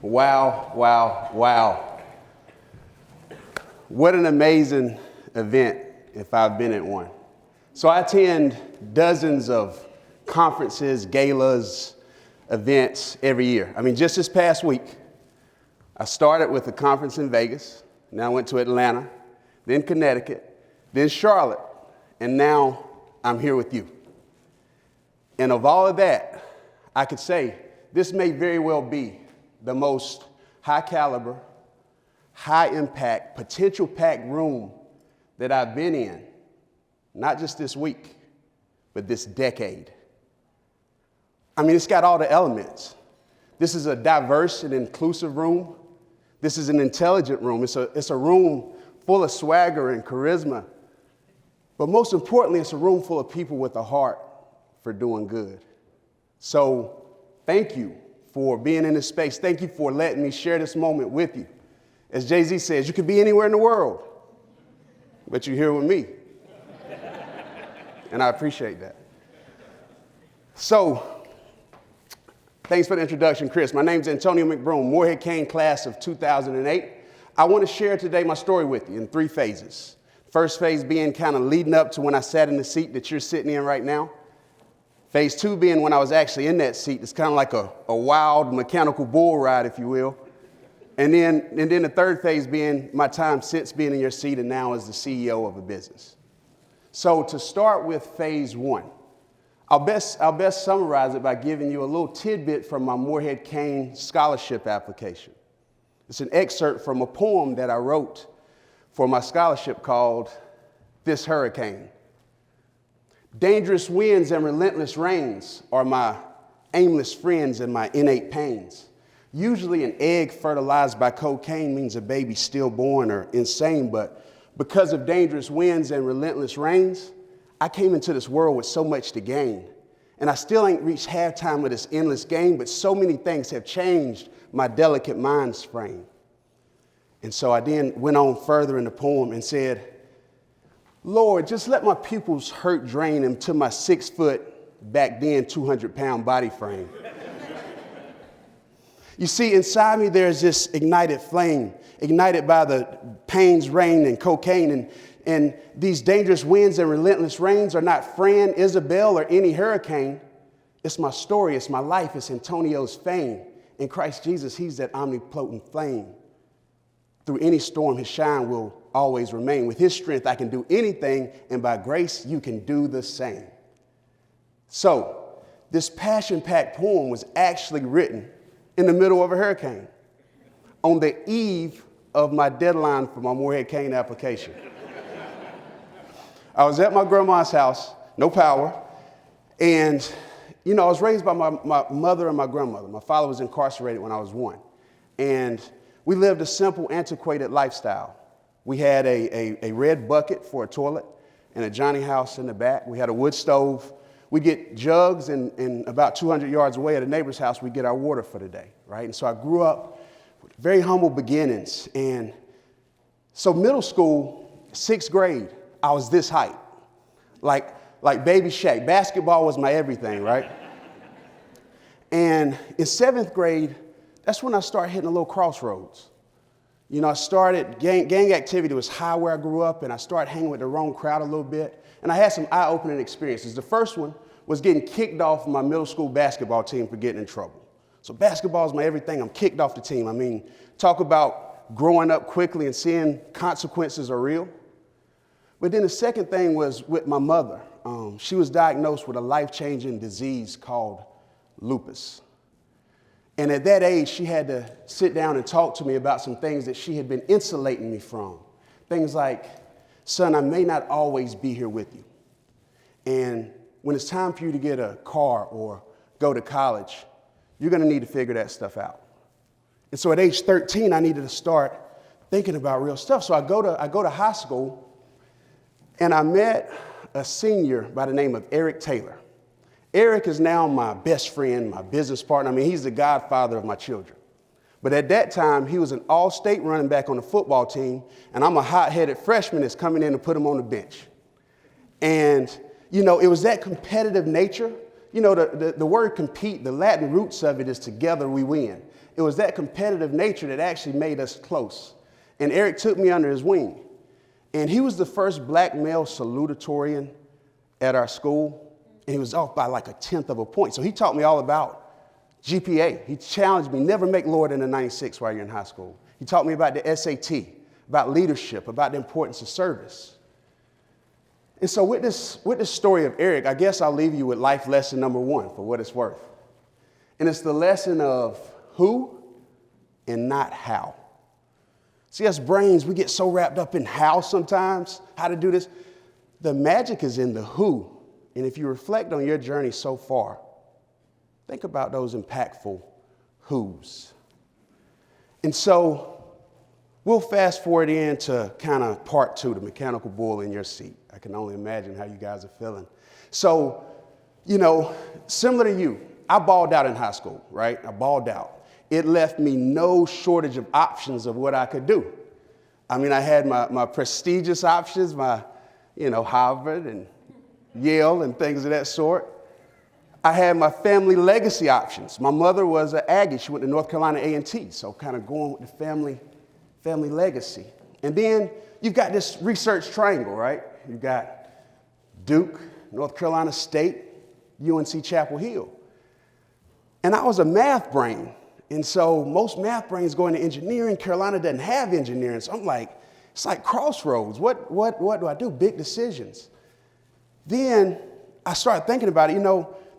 Wow, wow, wow. What an amazing event if I've been at one. So I attend dozens of conferences, galas, events every year. I mean, just this past week, I started with a conference in Vegas, then I went to Atlanta, then Connecticut, then Charlotte, and now I'm here with you. And of all of that, I could say this may very well be the most high caliber, high impact, potential packed room that I've been in, not just this week, but this decade. I mean, it's got all the elements. This is a diverse and inclusive room. This is an intelligent room. It's a room full of swagger and charisma. But most importantly, it's a room full of people with a heart for doing good. So thank you for being in this space. Thank you for letting me share this moment with you. As Jay-Z says, you could be anywhere in the world, but you're here with me. And I appreciate that. So, thanks for the introduction, Chris. My name's Antonio McBroom, Morehead-Cain class of 2008. I want to share today my story with you in 3 phases. First phase being kind of leading up to when I sat in the seat that you're sitting in right now. Phase 2 being when I was actually in that seat. It's kind of like a wild mechanical bull ride, if you will. And then the third phase being my time since being in your seat and now as the CEO of a business. So to start with phase 1, I'll best summarize it by giving you a little tidbit from my Morehead-Cain scholarship application. It's an excerpt from a poem that I wrote for my scholarship called This Hurricane. Dangerous winds and relentless rains are my aimless friends and my innate pains. Usually an egg fertilized by cocaine means a baby stillborn or insane, but because of dangerous winds and relentless rains, I came into this world with so much to gain. And I still ain't reached halftime of this endless game, but so many things have changed my delicate mind's frame. And so I then went on further in the poem and said, Lord, just let my pupils hurt drain into my 6 foot, back then 200-pound body frame. You see, inside me there's this ignited flame, ignited by the pains, rain, and cocaine. And these dangerous winds and relentless rains are not Fran, Isabel, or any hurricane. It's my story, it's my life, it's Antonio's fame. In Christ Jesus, he's that omnipotent flame. Through any storm, his shine will always remain. With his strength, I can do anything, and by grace, you can do the same. So, this passion-packed poem was actually written in the middle of a hurricane, on the eve of my deadline for my Morehead-Cain application. I was at my grandma's house, no power, and, I was raised by my mother and my grandmother. My father was incarcerated when I was 1, and we lived a simple, antiquated lifestyle. We had a red bucket for a toilet and a Johnny house in the back. We had a wood stove. We'd get jugs, and about 200 yards away at a neighbor's house, we'd get our water for the day, right? And so I grew up with very humble beginnings. And so middle school, 6th grade, I was this height, like baby Shaq. Basketball was my everything, right? And in 7th grade, that's when I started hitting a little crossroads. I started, gang activity was high where I grew up, and I started hanging with the wrong crowd a little bit. And I had some eye-opening experiences. The first one was getting kicked off my middle school basketball team for getting in trouble. So basketball is my everything. I'm kicked off the team. I mean, talk about growing up quickly and seeing consequences are real. But then the second thing was with my mother. She was diagnosed with a life-changing disease called lupus. And at that age, she had to sit down and talk to me about some things that she had been insulating me from. Things like, son, I may not always be here with you. And when it's time for you to get a car or go to college, you're going to need to figure that stuff out. And so at age 13, I needed to start thinking about real stuff. So I go to high school, and I met a senior by the name of Eric Taylor. Eric is now my best friend, my business partner. I mean, he's the godfather of my children. But at that time, he was an all-state running back on the football team, and I'm a hot-headed freshman that's coming in to put him on the bench. And, it was that competitive nature the word compete, the Latin roots of it is together we win. It was that competitive nature that actually made us close. And Eric took me under his wing. And he was the first black male salutatorian at our school. And he was off by like 1/10 of a point. So he taught me all about GPA. He challenged me, never make lower than a 96 while you're in high school. He taught me about the SAT, about leadership, about the importance of service. And so with this story of Eric, I guess I'll leave you with life lesson number 1 for what it's worth. And it's the lesson of who and not how. See, us brains, we get so wrapped up in how sometimes, how to do this. The magic is in the who. And if you reflect on your journey so far, think about those impactful who's. And so we'll fast forward into kind of part 2, the mechanical bull in your seat. I can only imagine how you guys are feeling. So, similar to you, I balled out in high school, right? I balled out. It left me no shortage of options of what I could do. I mean, I had my prestigious options, my, Harvard and Yale and things of that sort. I had my family legacy options. My mother was an Aggie. She went to North Carolina A&T, so kind of going with the family legacy. And then you've got this research triangle, right? You've got Duke, North Carolina State, UNC Chapel Hill. And I was a math brain. And so most math brains go into engineering. Carolina doesn't have engineering. So I'm like, it's like crossroads. What do I do? Big decisions. Then I started thinking about it.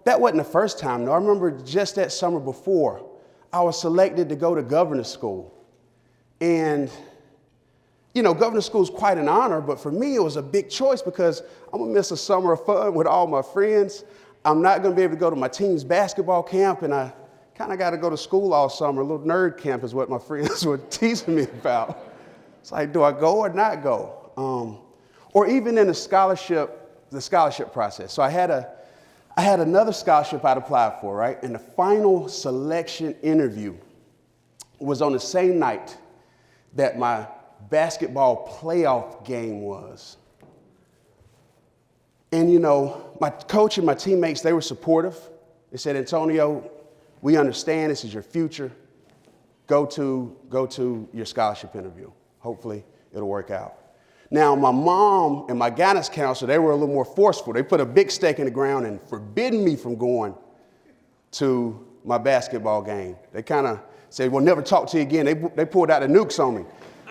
That wasn't the first time, though. I remember just that summer before, I was selected to go to governor's school. And, governor's school is quite an honor, but for me, it was a big choice because I'm going to miss a summer of fun with all my friends. I'm not going to be able to go to my team's basketball camp, and I kind of got to go to school all summer. A little nerd camp is what my friends were teasing me about. It's like, do I go or not go? Or even in the scholarship process. So I had another scholarship I'd applied for, right? And the final selection interview was on the same night that my basketball playoff game was. And, my coach and my teammates, they were supportive. They said, Antonio, we understand this is your future. Go to your scholarship interview. Hopefully it'll work out. Now, my mom and my guidance counselor, they were a little more forceful. They put a big stake in the ground and forbidden me from going to my basketball game. They kind of said, we'll never talk to you again. They pulled out the nukes on me.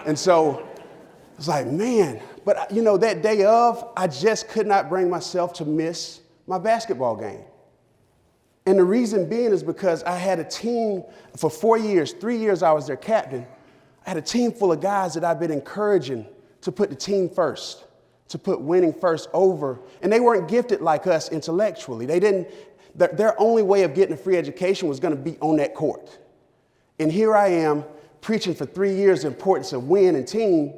And so it's like, man, but that day of, I just could not bring myself to miss my basketball game. And the reason being is because I had a team for 4 years, 3 years I was their captain. I had a team full of guys that I've been encouraging to put the team first, to put winning first over. And they weren't gifted like us intellectually. Their only way of getting a free education was going to be on that court. And here I am preaching for 3 years the importance of win and team.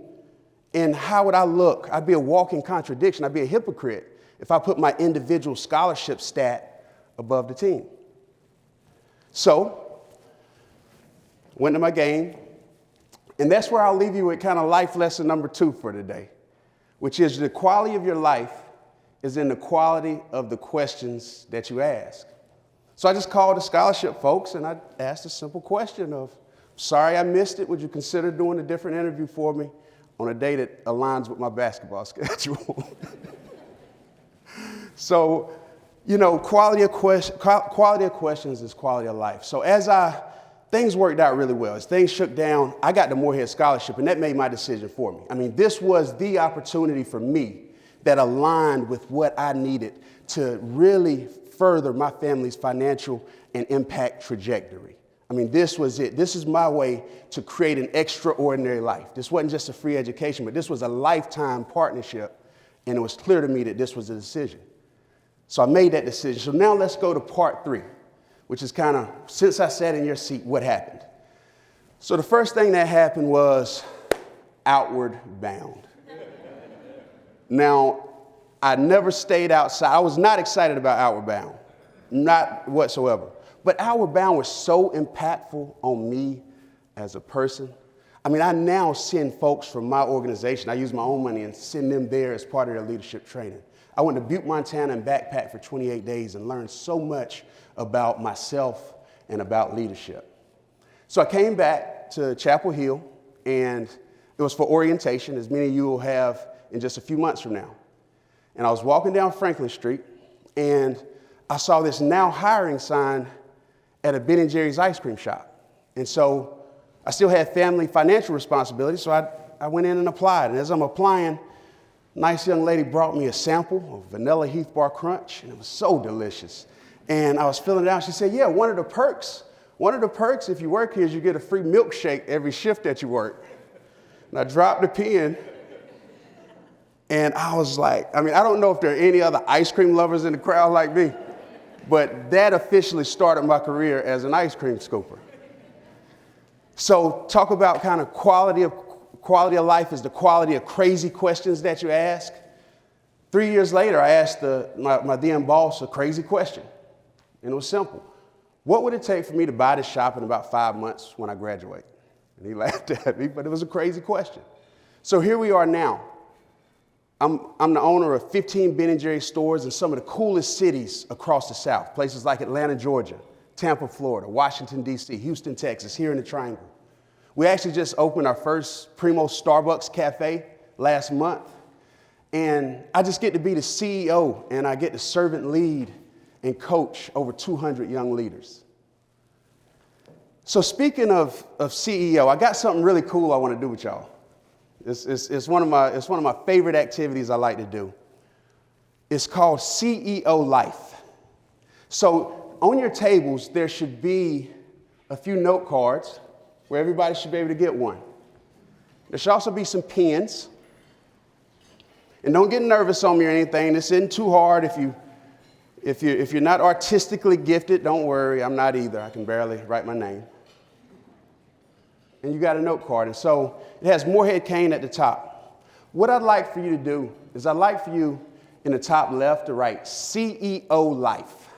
And how would I look? I'd be a walking contradiction. I'd be a hypocrite if I put my individual scholarship stat above the team. So, went to my game. And that's where I'll leave you with kind of life lesson number 2 for today, which is the quality of your life is in the quality of the questions that you ask. So I just called the scholarship folks and I asked a simple question of, sorry I missed it. Would you consider doing a different interview for me on a day that aligns with my basketball schedule? So, quality of questions is quality of life. So things worked out really well. As things shook down, I got the Morehead Scholarship, and that made my decision for me. I mean, this was the opportunity for me that aligned with what I needed to really further my family's financial and impact trajectory. I mean, this was it. This is my way to create an extraordinary life. This wasn't just a free education, but this was a lifetime partnership, and it was clear to me that this was a decision. So I made that decision. So now let's go to part 3. Which is kind of, since I sat in your seat, what happened? So the first thing that happened was outward bound. Now, I never stayed outside. I was not excited about outward bound, not whatsoever. But outward bound was so impactful on me as a person. I mean, I now send folks from my organization. I use my own money and send them there as part of their leadership training. I went to Butte, Montana and backpacked for 28 days and learned so much about myself and about leadership. So I came back to Chapel Hill, and it was for orientation, as many of you will have in just a few months from now. And I was walking down Franklin Street, and I saw this now hiring sign at a Ben & Jerry's ice cream shop. And so I still had family financial responsibility, so I went in and applied. And as I'm applying, a nice young lady brought me a sample of vanilla Heath Bar Crunch, and it was so delicious. And I was filling it out. She said, yeah, one of the perks if you work here is you get a free milkshake every shift that you work. And I dropped the pen, and I was like, I don't know if there are any other ice cream lovers in the crowd like me, but that officially started my career as an ice cream scooper. So talk about kind of quality of life is the quality of crazy questions that you ask. 3 years later, I asked my then boss a crazy question, and it was simple. What would it take for me to buy this shop in about 5 months when I graduate? And he laughed at me, but it was a crazy question. So here we are now. I'm the owner of 15 Ben & Jerry's stores in some of the coolest cities across the South, places like Atlanta, Georgia, Tampa, Florida, Washington, D.C., Houston, Texas, here in the Triangle. We actually just opened our first Primo Starbucks cafe last month, and I just get to be the CEO, and I get to servant lead and coach over 200 young leaders. So speaking of CEO, I got something really cool I want to do with y'all. It's one of my favorite activities I like to do. It's called CEO Life. So on your tables, there should be a few note cards where everybody should be able to get one. There should also be some pens. And don't get nervous on me or anything. This isn't too hard. If you're not artistically gifted, don't worry. I'm not either. I can barely write my name. And you got a note card. And so it has Morehead-Cain at the top. What I'd like for you to do is I'd like for you in the top left to write CEO Life.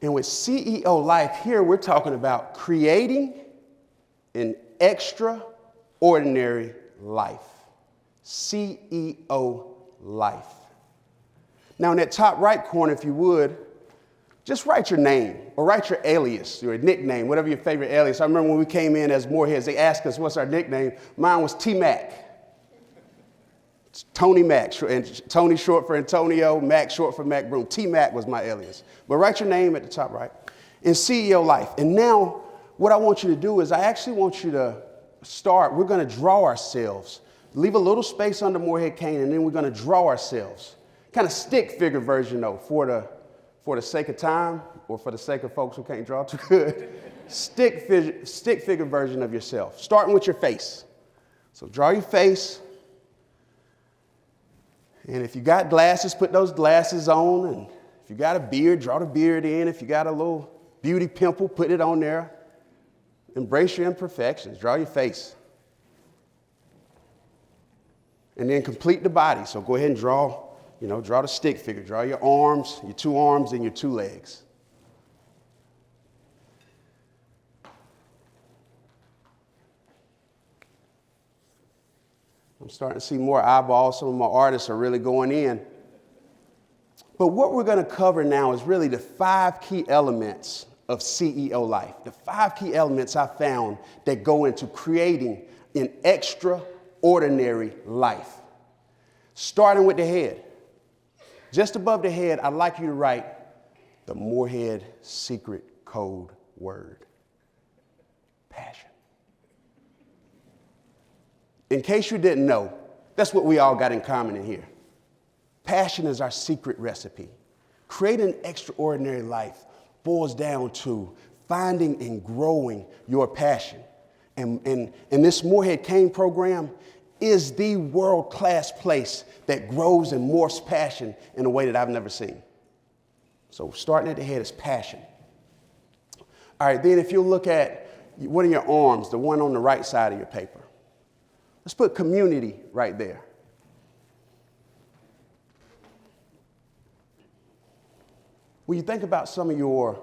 And with CEO Life here, we're talking about creating an extraordinary life. CEO Life. Now, in that top right corner, if you would, just write your name or write your alias, your nickname, whatever your favorite alias. I remember when we came in as Moreheads, they asked us, what's our nickname? Mine was T-Mac. It's Tony Mac, and Tony short for Antonio, Mac short for McBroom. T-Mac was my alias. But write your name at the top right. And CEO Life. And now, what I want you to do is I actually want you to start, we're going to draw ourselves. Leave a little space under Morehead-Cain, and then we're going to draw ourselves. Kind of stick figure version, though, for the sake of time or for the sake of folks who can't draw too good. Stick figure version of yourself, starting with your face. So draw your face. And if you got glasses, put those glasses on. And if you got a beard, draw the beard in. If you got a little beauty pimple, put it on there. Embrace your imperfections. Draw your face. And then complete the body. So go ahead and draw the stick figure. Draw your arms, your 2 arms, and your 2 legs. I'm starting to see more eyeballs. Some of my artists are really going in. But what we're going to cover now is really the 5 key elements of CEO Life. The 5 key elements I found that go into creating an extraordinary life. Starting with the head. Just above the head, I'd like you to write the Morehead secret code word. Passion. In case you didn't know, that's what we all got in common in here. Passion is our secret recipe. Creating an extraordinary life boils down to finding and growing your passion. And this Morehead-Cain program is the world-class place that grows and morphs passion in a way that I've never seen. So starting at the head is passion. All right, then if you look at one of your arms, the one on the right side of your paper, let's put community right there. When you think about some of your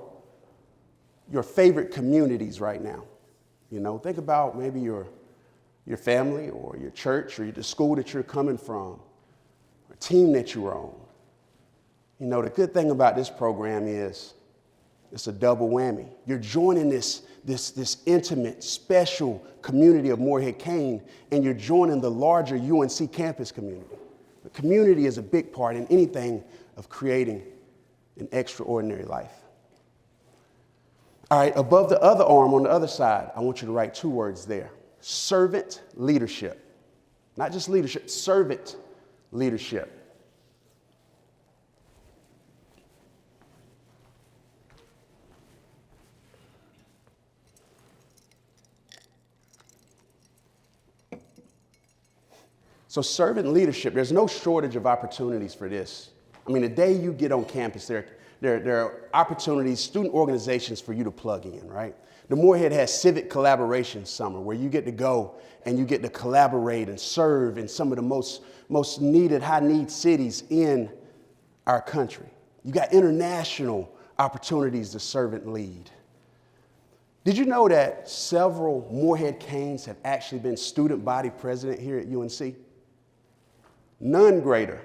favorite communities right now, Think about maybe your family or your church or the school that you're coming from, or a team that you're on. The good thing about this program is it's a double whammy. You're joining this intimate, special community of Morehead-Cain, and you're joining the larger UNC campus community. The community is a big part in anything of creating an extraordinary life. All right, above the other arm on the other side, I want you to write 2 words there. Servant leadership. Not just leadership, servant leadership. So servant leadership, there's no shortage of opportunities for this. The day you get on campus, there are opportunities, student organizations for you to plug in, right? The Morehead has Civic Collaboration Summer, where you get to go and you get to collaborate and serve in some of the most needed, high-need cities in our country. You got international opportunities to serve and lead. Did you know that several Morehead-Cains have actually been student body president here at UNC? None greater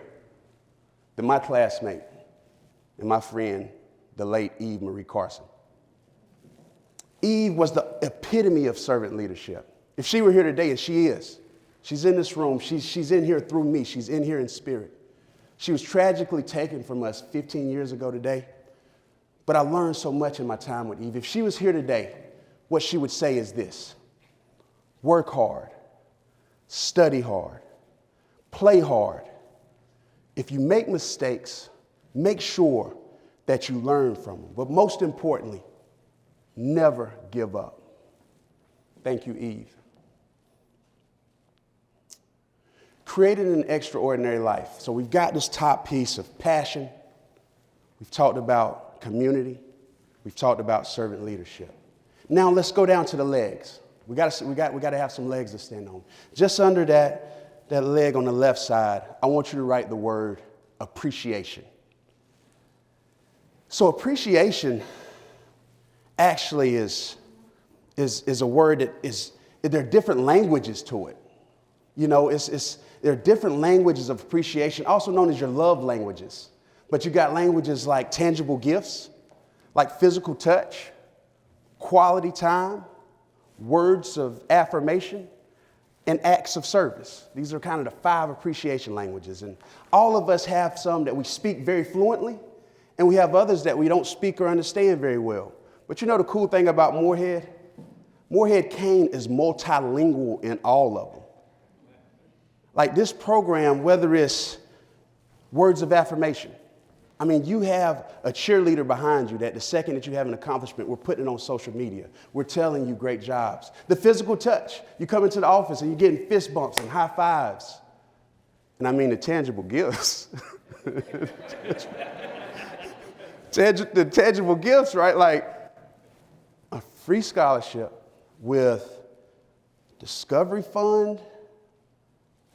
than my classmate and my friend, the late Eve Marie Carson. Eve was the epitome of servant leadership. If she were here today, and she is, she's in this room, she's in here through me, she's in here in spirit. She was tragically taken from us 15 years ago today, but I learned so much in my time with Eve. If she was here today, what she would say is this: work hard, study hard, play hard. If you make mistakes, make sure that you learn from them. But most importantly, never give up. Thank you, Eve. Created an extraordinary life. So we've got this top piece of passion. We've talked about community. We've talked about servant leadership. Now let's go down to the legs. We got to have some legs to stand on. Just under that leg on the left side, I want you to write the word appreciation. So appreciation actually is a word that there are different languages to it. There are different languages of appreciation, also known as your love languages. But you got languages like tangible gifts, like physical touch, quality time, words of affirmation, and acts of service. These are kind of the 5 appreciation languages. And all of us have some that we speak very fluently, and we have others that we don't speak or understand very well. But the cool thing about Morehead? Morehead-Cain is multilingual in all of them. Like this program, whether it's words of affirmation, you have a cheerleader behind you that the second that you have an accomplishment, we're putting it on social media. We're telling you great jobs. The physical touch, you come into the office and you're getting fist bumps and high fives. And the tangible gifts. The tangible gifts, right? Like a free scholarship with Discovery Fund,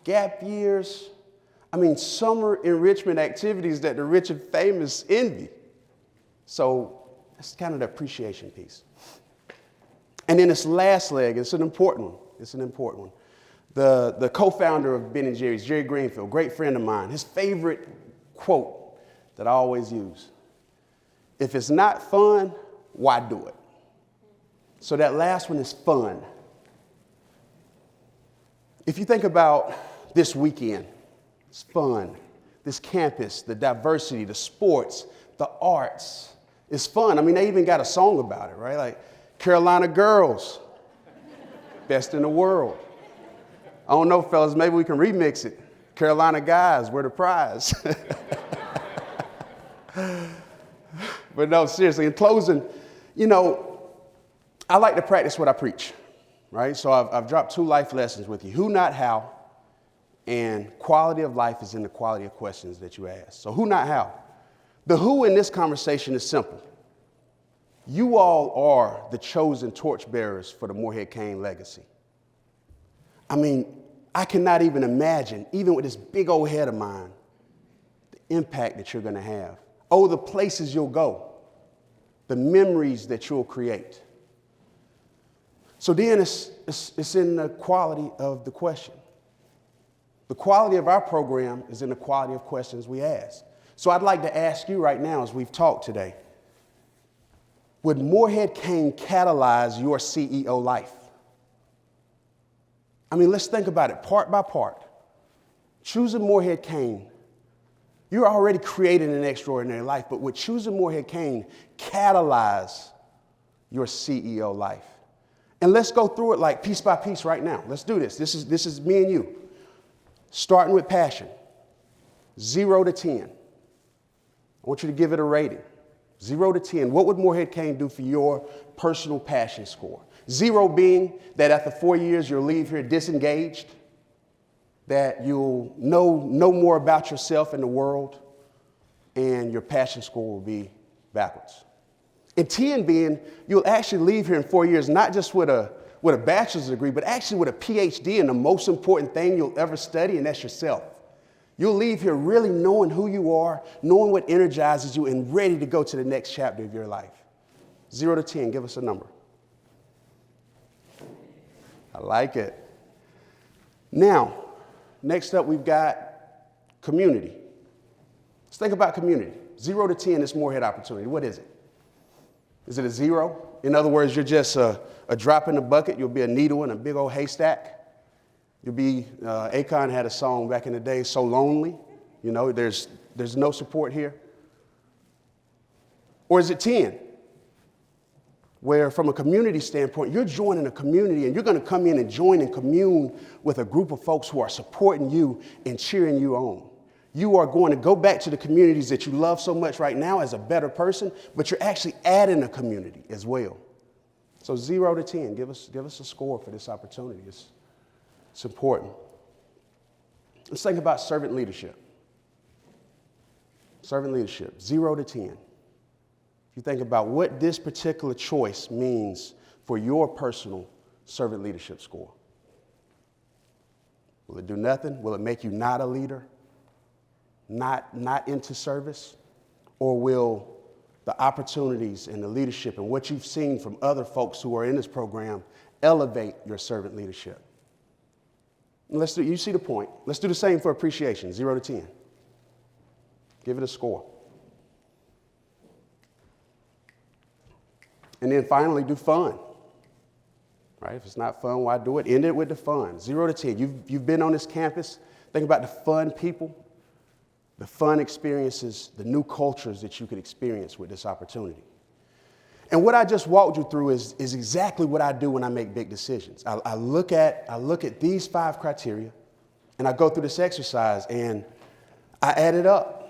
gap years, summer enrichment activities that the rich and famous envy. So that's kind of the appreciation piece. And then this last leg, it's an important one. The co-founder of Ben & Jerry's, Jerry Greenfield, great friend of mine, his favorite quote that I always use: if it's not fun, why do it? So that last one is fun. If you think about this weekend, it's fun. This campus, the diversity, the sports, the arts. It's fun. They even got a song about it, right? Like Carolina Girls, best in the world. I don't know, fellas, maybe we can remix it. Carolina Guys, we're the prize. But no, seriously, in closing, I like to practice what I preach, right? So I've dropped 2 life lessons with you: who, not how. And quality of life is in the quality of questions that you ask. So who, not how. The who in this conversation is simple. You all are the chosen torchbearers for the Morehead-Cain legacy. I cannot even imagine, even with this big old head of mine, the impact that you're going to have. Oh, the places you'll go, the memories that you'll create. So then it's in the quality of the question. The quality of our program is in the quality of questions we ask. So I'd like to ask you right now as we've talked today, would Morehead-Cain catalyze your CEO life? I mean, let's think about it part by part. Choosing Morehead-Cain, you're already creating an extraordinary life, but would choosing Morehead-Cain catalyze your CEO life? And let's go through it like piece by piece right now. Let's do this. This is me and you. Starting with passion, 0 to 10. I want you to give it a rating. 0 to 10. What would Morehead-Cain do for your personal passion score? 0 being that after 4 years you'll leave here disengaged, that you'll know more about yourself and the world, and your passion score will be backwards. And 10 being you'll actually leave here in 4 years not just with a bachelor's degree, but actually with a PhD in the most important thing you'll ever study, and that's yourself. You'll leave here really knowing who you are, knowing what energizes you, and ready to go to the next chapter of your life. 0 to 10, give us a number. I like it. Now, next up we've got community. Let's think about community. 0 to 10 is Morehead opportunity. What is it? Is it a 0? In other words, you're just a drop in the bucket. You'll be a needle in a big old haystack. You'll be, Akon had a song back in the day, So Lonely. You know, there's no support here. Or is it 10? Where from a community standpoint, you're joining a community and you're going to come in and join and commune with a group of folks who are supporting you and cheering you on. You are going to go back to the communities that you love so much right now as a better person, but you're actually adding a community as well. So 0 to 10, give us a score for this opportunity. It's important. Let's think about servant leadership. Servant leadership, 0 to 10. If you think about what this particular choice means for your personal servant leadership score. Will it do nothing? Will it make you not a leader? Not into service? Or will the opportunities and the leadership and what you've seen from other folks who are in this program elevate your servant leadership? You see the point. Let's do the same for appreciation, 0 to 10. Give it a score. And then finally, do fun. Right? If it's not fun, why do it? End it with the fun, 0 to 10. You've been on this campus. Think about the fun people, the fun experiences, the new cultures that you could experience with this opportunity. And what I just walked you through is exactly what I do when I make big decisions. I look at these 5 criteria, and I go through this exercise, and I add it up.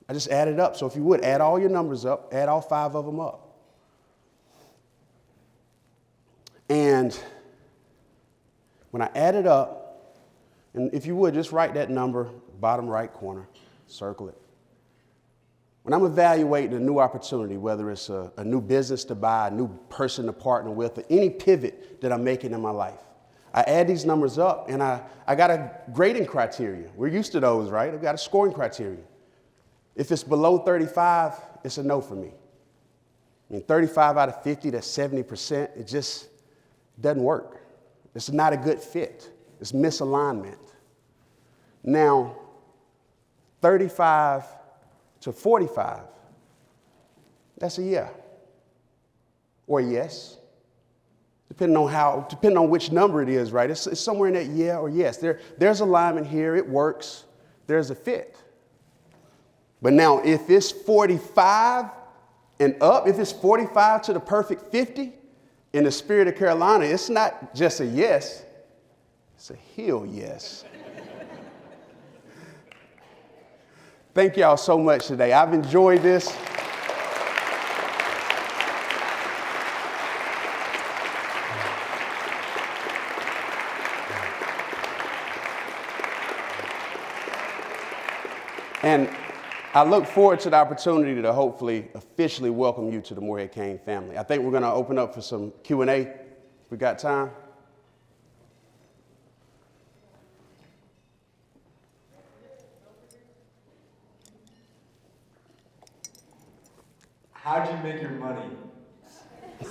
I just add it up. So if you would, add all your numbers up, add all 5 of them up. And when I add it up, and if you would, just write that number, bottom right corner, circle it. When I'm evaluating a new opportunity, whether it's a new business to buy, a new person to partner with, or any pivot that I'm making in my life, I add these numbers up, and I got a grading criteria. We're used to those, right? I've got a scoring criteria. If it's below 35, it's a no for me. I mean, 35 out of 50, that's 70%. It just doesn't work. It's not a good fit. It's misalignment. Now, 35 to 45, that's a yeah or a yes, depending on which number it is, right? It's somewhere in that yeah or yes. There's alignment here. It works. There's a fit. But now, if it's 45 and up, if it's 45 to the perfect 50, in the spirit of Carolina, it's not just a yes, it's a hell yes. Thank y'all so much today. I've enjoyed this. And I look forward to the opportunity to hopefully officially welcome you to the Morehead-Cain family. I think we're going to open up for some Q&A if we got time. How'd you make your money?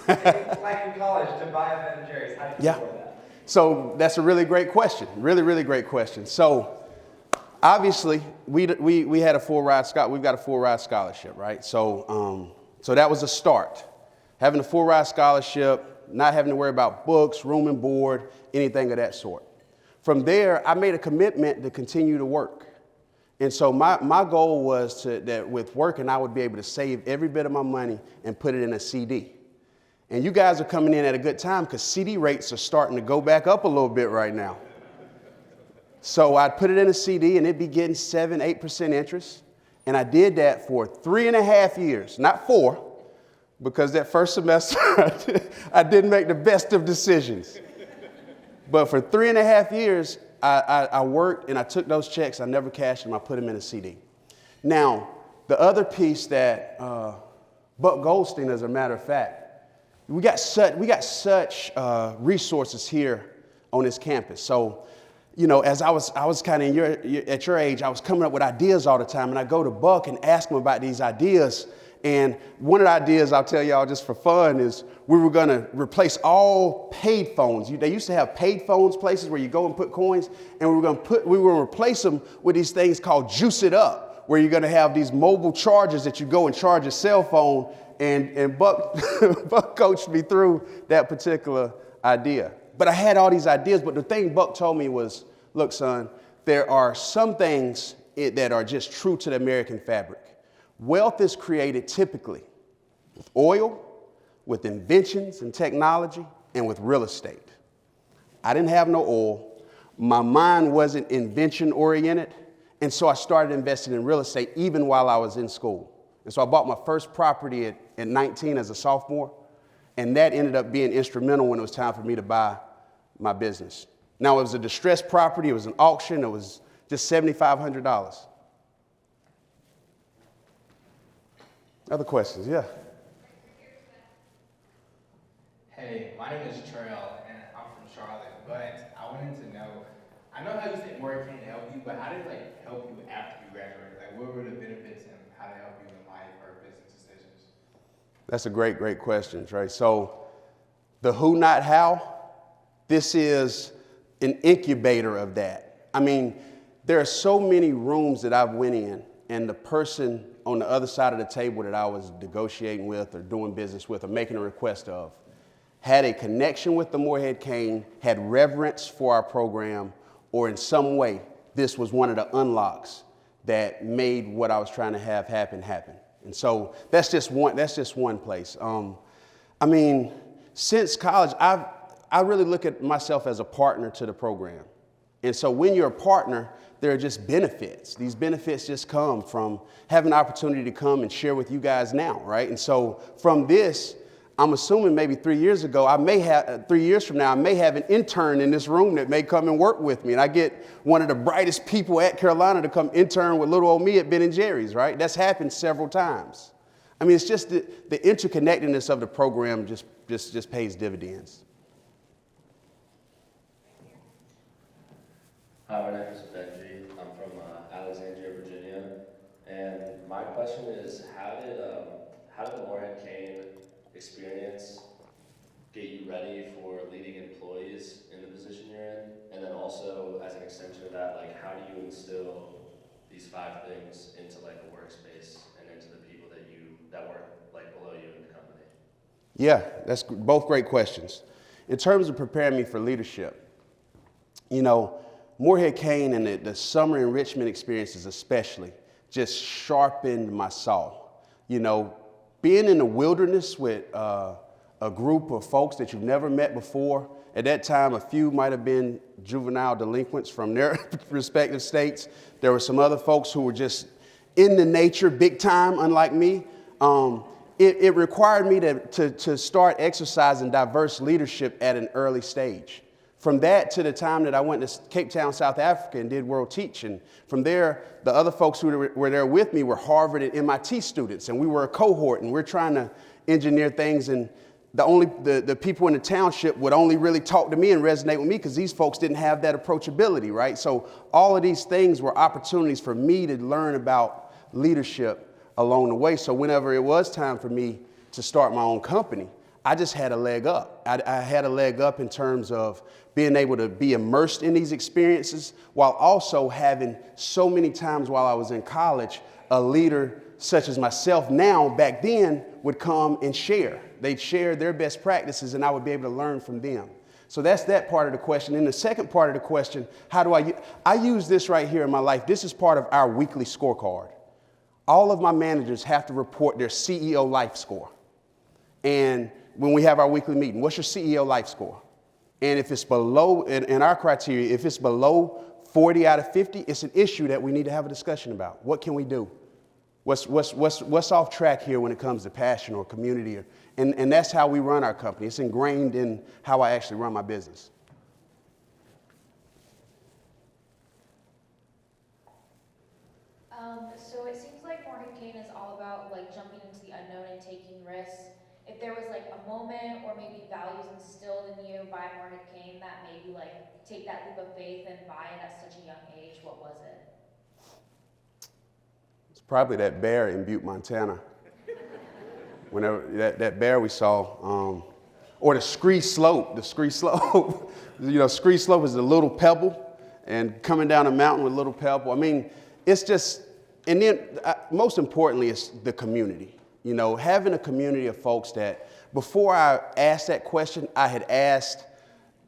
Like in college, to buy a Ben and Jerry's, how do you afford that? So that's a really great question. Really, really great question. So obviously, we had a full ride we've got a full ride scholarship, right? So so that was a start. Having a full ride scholarship, not having to worry about books, room and board, anything of that sort. From there, I made a commitment to continue to work. And so my goal was that with working, I would be able to save every bit of my money and put it in a CD. And you guys are coming in at a good time because CD rates are starting to go back up a little bit right now. So I'd put it in a CD and it'd be getting 7-8% interest. And I did that for 3.5 years, not 4, because that first semester I didn't make the best of decisions. But for 3.5 years, I worked and I took those checks. I never cashed them. I put them in a CD. Now, the other piece that Buck Goldstein, as a matter of fact, we got such resources here on this campus. So, you know, as I was kind of at your age, I was coming up with ideas all the time, and I go to Buck and ask him about these ideas. And one of the ideas I'll tell y'all just for fun is we were going to replace all paid phones. They used to have paid phones, places where you go and put coins, and we were going to replace them with these things called Juice It Up, where you're going to have these mobile chargers that you go and charge your cell phone. And Buck Buck coached me through that particular idea. But I had all these ideas, but the thing Buck told me was, look, son, there are some things that are just true to the American fabric. Wealth is created typically with oil, with inventions and technology, and with real estate. I didn't have no oil. My mind wasn't invention oriented. And so I started investing in real estate even while I was in school. And so I bought my first property at 19 as a sophomore. And that ended up being instrumental when it was time for me to buy my business. Now, it was a distressed property. It was an auction. It was just $7,500. Other questions? Yeah. Hey, my name is Trail, and I'm from Charlotte. But I wanted to know, I know how you said Morehead-Cain to help you, but how did it help you after you graduated? Like, what were the benefits and how to help you in life or business decisions? That's a great, great question, Trey. So the who, not how, this is an incubator of that. I mean, there are so many rooms that I've went in, and the person on the other side of the table that I was negotiating with or doing business with or making a request of had a connection with the Morehead-Cain, had reverence for our program, or in some way, this was one of the unlocks that made what I was trying to have happen. And so that's just one place. I mean, since college, I really look at myself as a partner to the program. And so when you're a partner, there are just benefits. These benefits just come from having the opportunity to come and share with you guys now, right? And so from this, I'm assuming maybe 3 years ago, 3 years from now, I may have an intern in this room that may come and work with me. And I get one of the brightest people at Carolina to come intern with little old me at Ben & Jerry's, right? That's happened several times. I mean, it's just the interconnectedness of the program just pays dividends. Hi, my name is Benji. I'm from Alexandria, Virginia. And my question is, how did the Morehead-Cain experience get you ready for leading employees in the position you're in? And then also, as an extension of that, like, how do you instill these 5 things into like a workspace and into the people that work like below you in the company? Yeah, that's both great questions. In terms of preparing me for leadership, you know, Morehead-Cain and the summer enrichment experiences especially just sharpened my saw. You know, being in the wilderness with a group of folks that you've never met before. At that time, a few might have been juvenile delinquents from their respective states. There were some other folks who were just in the nature big time, unlike me. It required me to start exercising diverse leadership at an early stage. From that to the time that I went to Cape Town, South Africa and did World Teach. And from there, the other folks who were there with me were Harvard and MIT students. And we were a cohort and we're trying to engineer things. And the people in the township would only really talk to me and resonate with me because these folks didn't have that approachability, right? So all of these things were opportunities for me to learn about leadership along the way. So whenever it was time for me to start my own company, I just had a leg up. I had a leg up in terms of being able to be immersed in these experiences while also having so many times while I was in college, a leader such as myself now back then would come and share. They'd share their best practices and I would be able to learn from them. So that's that part of the question. And the second part of the question, how do I use this right here in my life. This is part of our weekly scorecard. All of my managers have to report their CEO life score. And when we have our weekly meeting, what's your CEO life score? And if it's below, in our criteria, if it's below 40 out of 50, it's an issue that we need to have a discussion about. What can we do? What's off track here when it comes to passion or community? And that's how we run our company. It's ingrained in how I actually run my business. So it seems like Morehead-Cain is all about like jumping into the unknown and taking risks. If there was like a moment or maybe values instilled in you by Morehead-Cain that made you like take that leap of faith and buy it at such a young age, what was it? It's probably that bear in Butte, Montana. Whenever that bear we saw, or the Scree Slope. You know, Scree Slope is a little pebble, and coming down a mountain with a little pebble. I mean, it's just, and then most importantly, it's the community. You know, having a community of folks that, before I asked that question, I had asked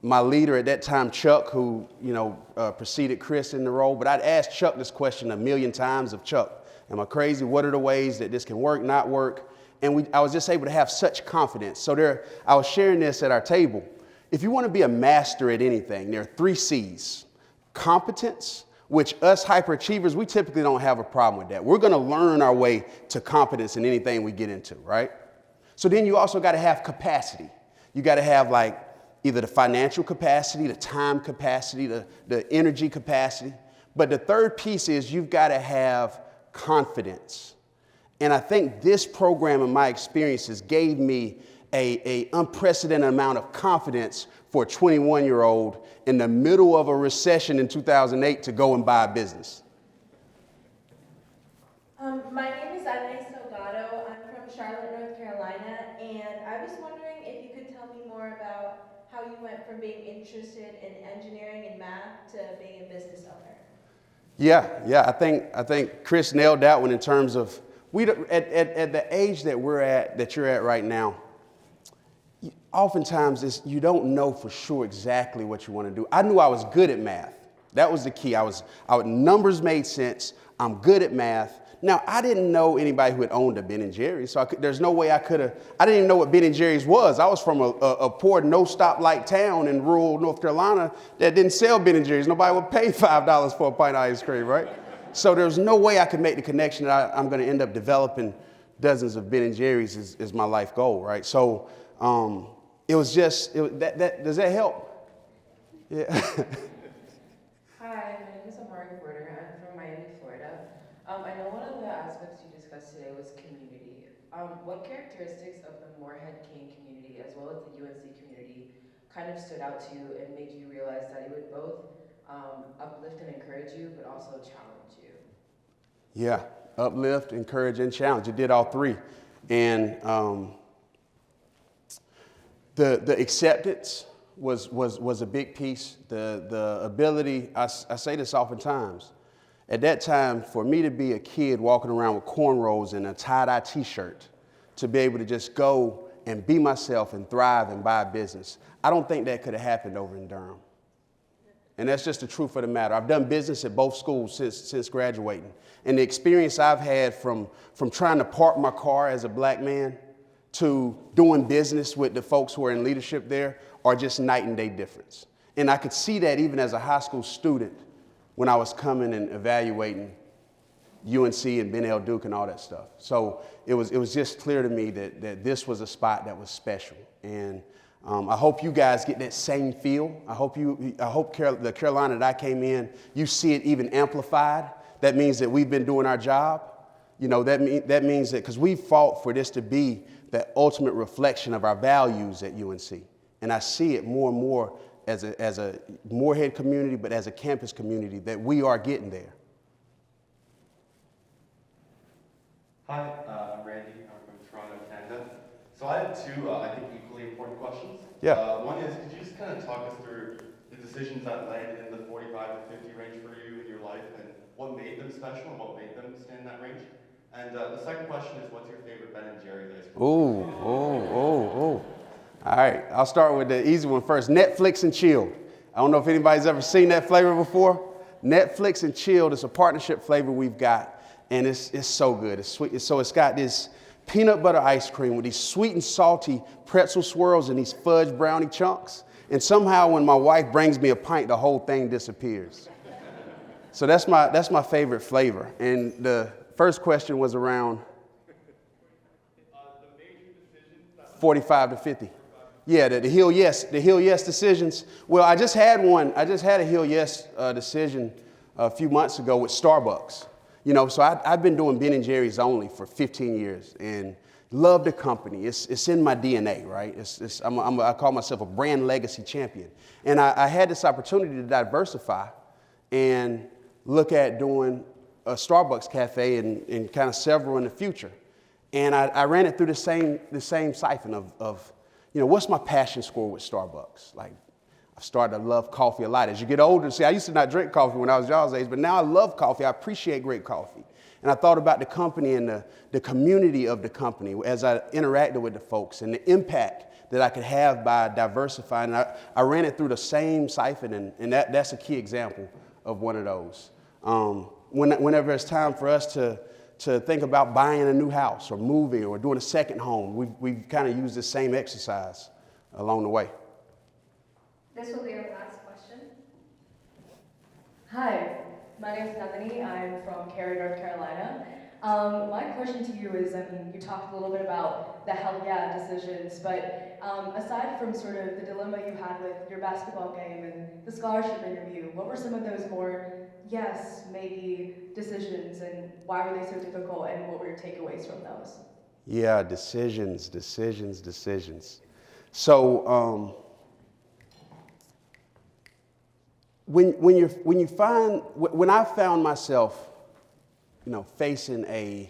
my leader at that time, Chuck, who, you know, preceded Chris in the role, but I'd asked Chuck this question a million times of Chuck. Am I crazy? What are the ways that this can work, not work? And I was just able to have such confidence. So I was sharing this at our table. If you want to be a master at anything, there are 3 C's. Competence, which us hyperachievers, we typically don't have a problem with that. We're going to learn our way to competence in anything we get into, right? So then you also got to have capacity. You got to have like either the financial capacity, the time capacity, the energy capacity. But the third piece is you've got to have confidence. And I think this program and my experiences gave me a unprecedented amount of confidence for a 21-year-old in the middle of a recession in 2008 to go and buy a business. My name is Anais Salgado. I'm from Charlotte, North Carolina, and I was wondering if you could tell me more about how you went from being interested in engineering and math to being a business owner. Yeah. I think Chris nailed that one in terms of at the age that you're at right now. Oftentimes you don't know for sure exactly what you want to do. I knew I was good at math. That was the key. Numbers made sense. I'm good at math. Now, I didn't know anybody who had owned a Ben & Jerry's, so there's no way I didn't even know what Ben & Jerry's was. I was from a poor, no stoplight town in rural North Carolina that didn't sell Ben & Jerry's. Nobody would pay $5 for a pint of ice cream, right? So there's no way I could make the connection that I'm going to end up developing dozens of Ben & Jerry's is my life goal, right? So it was just, does that help? Yeah. Hi, my name is Amari Porter. I'm from Miami, Florida. I know one of the aspects you discussed today was community. What characteristics of the Morehead-Cain community as well as the UNC community kind of stood out to you and made you realize that it would both uplift and encourage you, but also challenge you? Yeah, uplift, encourage, and challenge. It did all 3. And the acceptance was a big piece. The ability, I say this oftentimes, at that time, for me to be a kid walking around with cornrows and a tie-dye t-shirt, to be able to just go and be myself and thrive and buy a business, I don't think that could have happened over in Durham. And that's just the truth of the matter. I've done business at both schools since graduating. And the experience I've had from trying to park my car as a black man to doing business with the folks who are in leadership there are just night and day difference. And I could see that even as a high school student when I was coming and evaluating UNC and Ben L. Duke and all that stuff. So it was just clear to me that this was a spot that was special. And I hope you guys get that same feel. I hope the Carolina that I came in, you see it even amplified. That means that we've been doing our job. You know, that means that because we fought for this to be the ultimate reflection of our values at UNC. And I see it more and more as a Morehead community, but as a campus community, that we are getting there. Hi, I'm Randy. I'm from Toronto, Canada. So I have 2, I think, equally really important questions. Yeah. One is, could you just kind of talk us through the decisions that landed in the 45 to 50 range for you in your life, and what made them special and what made them stand in that range? And the second question is, what's your favorite Ben and Jerry's ice cream? Ooh. All right, I'll start with the easy one first. Netflix and Chilled. I don't know if anybody's ever seen that flavor before. Netflix and Chilled is a partnership flavor we've got, and it's so good. It's sweet. So it's got this peanut butter ice cream with these sweet and salty pretzel swirls and these fudge brownie chunks. And somehow when my wife brings me a pint, the whole thing disappears. So that's my favorite flavor. And the first question was around 45 to 50. Yeah, the Hill Yes decisions. Well, I just had a Hill Yes decision a few months ago with Starbucks. You know, so I've been doing Ben and Jerry's only for 15 years and love the company. It's in my DNA, right? I call myself a brand legacy champion. And I had this opportunity to diversify and look at doing a Starbucks cafe and kind of several in the future. And I ran it through the same siphon of, you know, what's my passion score with Starbucks? Like, I've started to love coffee a lot. As you get older, see, I used to not drink coffee when I was y'all's age, but now I love coffee. I appreciate great coffee. And I thought about the company and the community of the company as I interacted with the folks and the impact that I could have by diversifying. I ran it through the same siphon, and that's a key example of one of those. Whenever it's time for us to think about buying a new house or moving or doing a second home, we've kind of used the same exercise along the way. This will be our last question. Hi, my name is Nandini. I'm from Cary, North Carolina. My question to you is, you talked a little bit about the hell yeah decisions, but aside from sort of the dilemma you had with your basketball game and the scholarship interview, what were some of those more yes, maybe decisions, and why were they so difficult, and what were your takeaways from those? Yeah, decisions. So, when I found myself, you know, facing a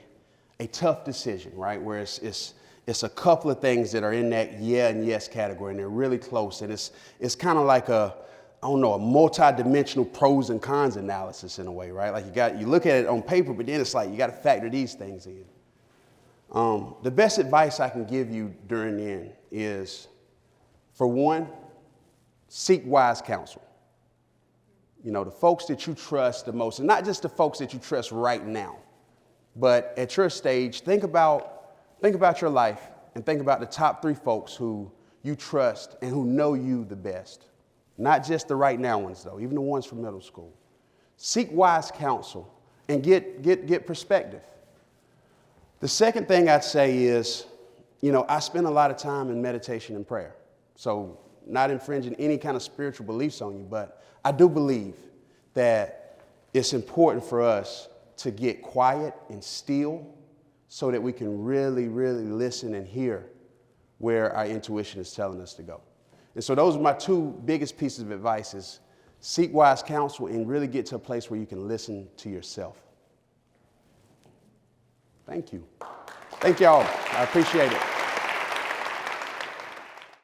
tough decision, right, where it's a couple of things that are in that yeah and yes category, and they're really close, and it's kind of like a multi-dimensional pros and cons analysis in a way, right? Like you look at it on paper, but then it's like you got to factor these things in. The best advice I can give you during the end is, for one, seek wise counsel. You know, the folks that you trust the most, and not just the folks that you trust right now, but at your stage, think about your life and think about the top 3 folks who you trust and who know you the best. Not just the right now ones, though, even the ones from middle school. Seek wise counsel and get perspective. The second thing I'd say is, you know, I spend a lot of time in meditation and prayer. So not infringing any kind of spiritual beliefs on you, but I do believe that it's important for us to get quiet and still so that we can really, really listen and hear where our intuition is telling us to go. And so those are my 2 biggest pieces of advice: is seek wise counsel and really get to a place where you can listen to yourself. Thank you. Thank y'all. I appreciate it.